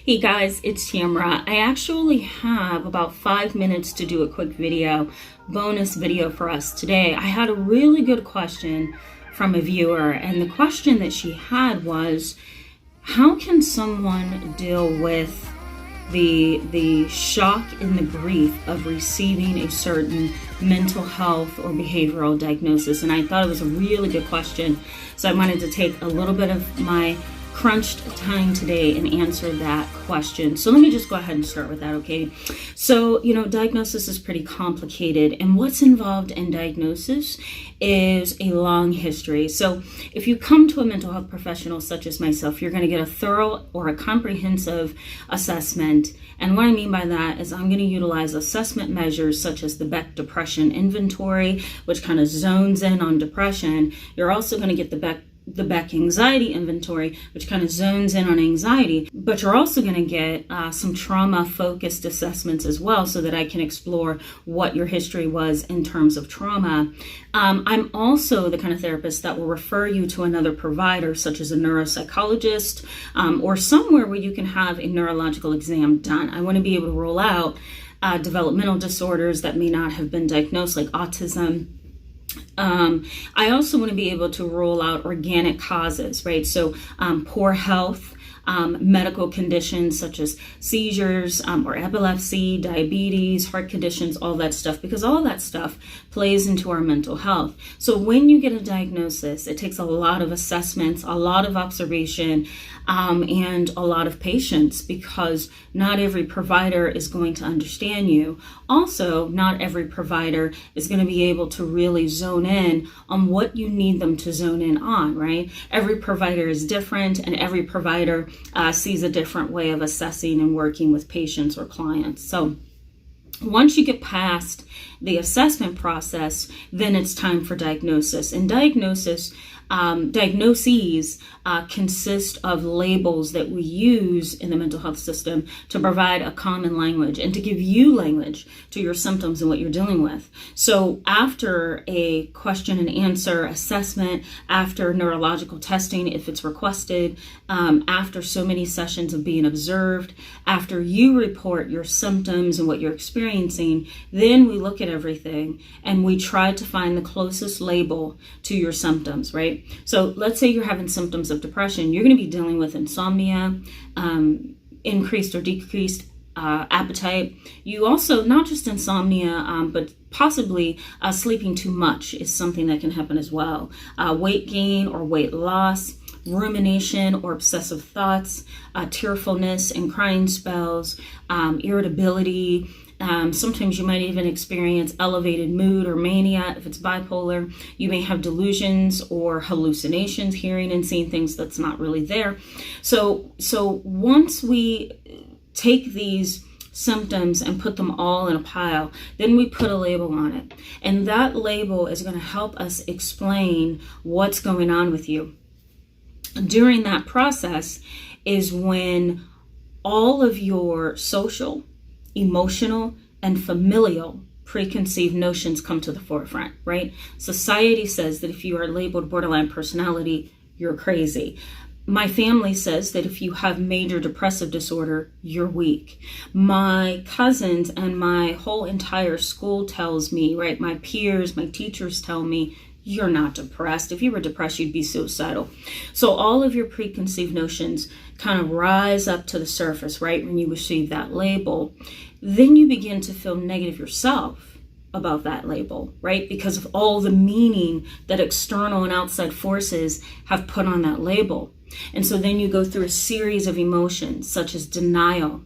Hey guys, it's Tamra. I actually have about 5 minutes to do a quick bonus video for us today. I had a really good question from a viewer, and the question that she had was, how can someone deal with the shock and the grief of receiving a certain mental health or behavioral diagnosis? And I thought it was a really good question, so I wanted to take a little bit of my crunched time today and answer that question. So let me just go ahead and start with that, okay? So, diagnosis is pretty complicated, and what's involved in diagnosis is a long history. So if you come to a mental health professional such as myself, you're going to get a thorough or a comprehensive assessment. And what I mean by that is I'm going to utilize assessment measures such as the Beck Depression Inventory, which kind of zones in on depression. You're also going to get the Beck Anxiety Inventory, which kind of zones in on anxiety, but you're also going to get some trauma-focused assessments as well, so that I can explore what your history was in terms of trauma. I'm also the kind of therapist that will refer you to another provider, such as a neuropsychologist, or somewhere where you can have a neurological exam done. I want to be able to rule out developmental disorders that may not have been diagnosed, like autism. I also want to be able to rule out organic causes, right? So poor health, medical conditions such as seizures or epilepsy, diabetes, heart conditions, all that stuff, because all that stuff plays into our mental health. So when you get a diagnosis, it takes a lot of assessments, a lot of observation, and a lot of patience, because not every provider is going to understand you. Also, not every provider is going to be able to really zone in on what you need them to zone in on, right? Every provider is different, and every provider sees a different way of assessing and working with patients or clients. So once you get past the assessment process, then it's time for diagnosis. And diagnoses consist of labels that we use in the mental health system to provide a common language and to give you language to your symptoms and what you're dealing with. So after a question and answer assessment, after neurological testing, if it's requested, after so many sessions of being observed, after you report your symptoms and what you're experiencing, then we look at everything and we try to find the closest label to your symptoms, right? So let's say you're having symptoms of depression. You're going to be dealing with insomnia, increased or decreased appetite. You also, not just insomnia, but possibly sleeping too much is something that can happen as well. Weight gain or weight loss, rumination or obsessive thoughts, tearfulness and crying spells, irritability. Sometimes you might even experience elevated mood or mania if it's bipolar. You may have delusions or hallucinations, hearing and seeing things that's not really there. So once we take these symptoms and put them all in a pile, then we put a label on it. And that label is going to help us explain what's going on with you. During that process is when all of your social, emotional, and familial preconceived notions come to the forefront, right? Society says that if you are labeled borderline personality, you're crazy. My family says that if you have major depressive disorder, you're weak. My cousins and my whole entire school tells me, right? My peers, my teachers tell me, you're not depressed. If you were depressed, you'd be suicidal. So all of your preconceived notions kind of rise up to the surface, right? When you receive that label, then you begin to feel negative yourself about that label, right? Because of all the meaning that external and outside forces have put on that label. And so then you go through a series of emotions such as denial,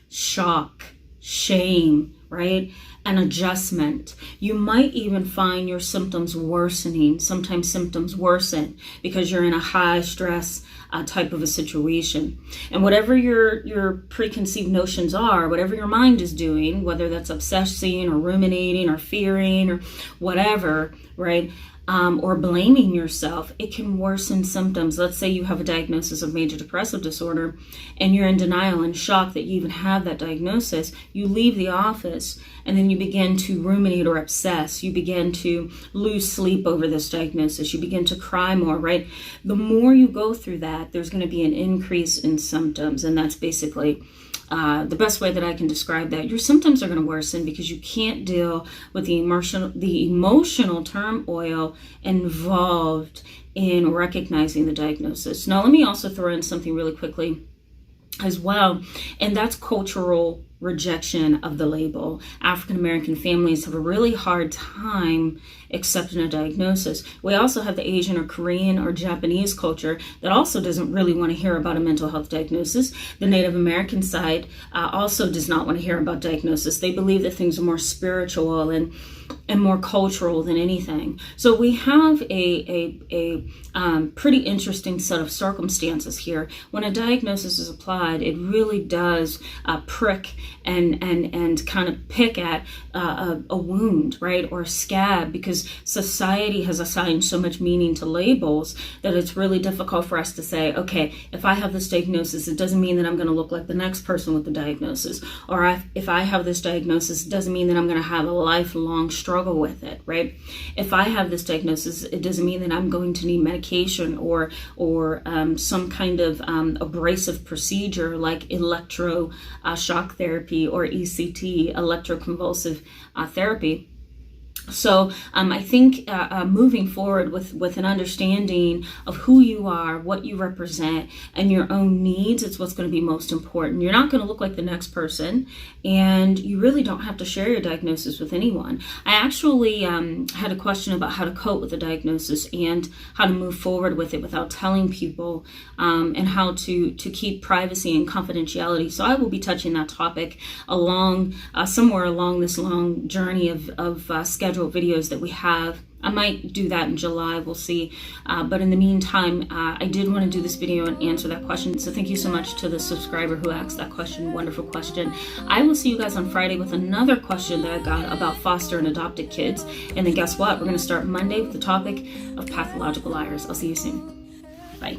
shock, shame, right? An adjustment. You might even find your symptoms worsening. Sometimes symptoms worsen because you're in a high stress type of a situation. And whatever your preconceived notions are, whatever your mind is doing, whether that's obsessing or ruminating or fearing or whatever, right? or blaming yourself, it can worsen symptoms. Let's say you have a diagnosis of major depressive disorder and you're in denial and shock that you even have that diagnosis. You leave the office and then you begin to ruminate or obsess. You begin to lose sleep over this diagnosis. You begin to cry more, right? The more you go through that, there's going to be an increase in symptoms. And that's basically the best way that I can describe that. Your symptoms are going to worsen because you can't deal with the emotional turmoil involved in recognizing the diagnosis. Now, let me also throw in something really quickly as well, and that's cultural rejection of the label. African American families have a really hard time accepting a diagnosis. We also have the Asian or Korean or Japanese culture that also doesn't really want to hear about a mental health diagnosis. The Native American side also does not want to hear about diagnosis. They believe that things are more spiritual and more cultural than anything. So we have a pretty interesting set of circumstances here. When a diagnosis is applied, it really does prick and kind of pick at a wound, right, or a scab, because society has assigned so much meaning to labels that it's really difficult for us to say, okay, if I have this diagnosis, it doesn't mean that I'm going to look like the next person with the diagnosis. Or if I have this diagnosis, it doesn't mean that I'm going to have a lifelong struggle with it, right? If I have this diagnosis, it doesn't mean that I'm going to need medication or some kind of abrasive procedure like electroshock therapy or ECT, electroconvulsive therapy. So I think moving forward with an understanding of who you are, what you represent, and your own needs, it's what's going to be most important. You're not going to look like the next person, and you really don't have to share your diagnosis with anyone. I actually had a question about how to cope with a diagnosis and how to move forward with it without telling people, and how to keep privacy and confidentiality. So I will be touching that topic along somewhere along this long journey of scheduled videos that we have. I might do that in July, we'll see. But in the meantime, I did want to do this video and answer that question. So thank you so much to the subscriber who asked that question. Wonderful question. I will see you guys on Friday with another question that I got about foster and adopted kids. And then guess what? We're going to start Monday with the topic of pathological liars. I'll see you soon. Bye.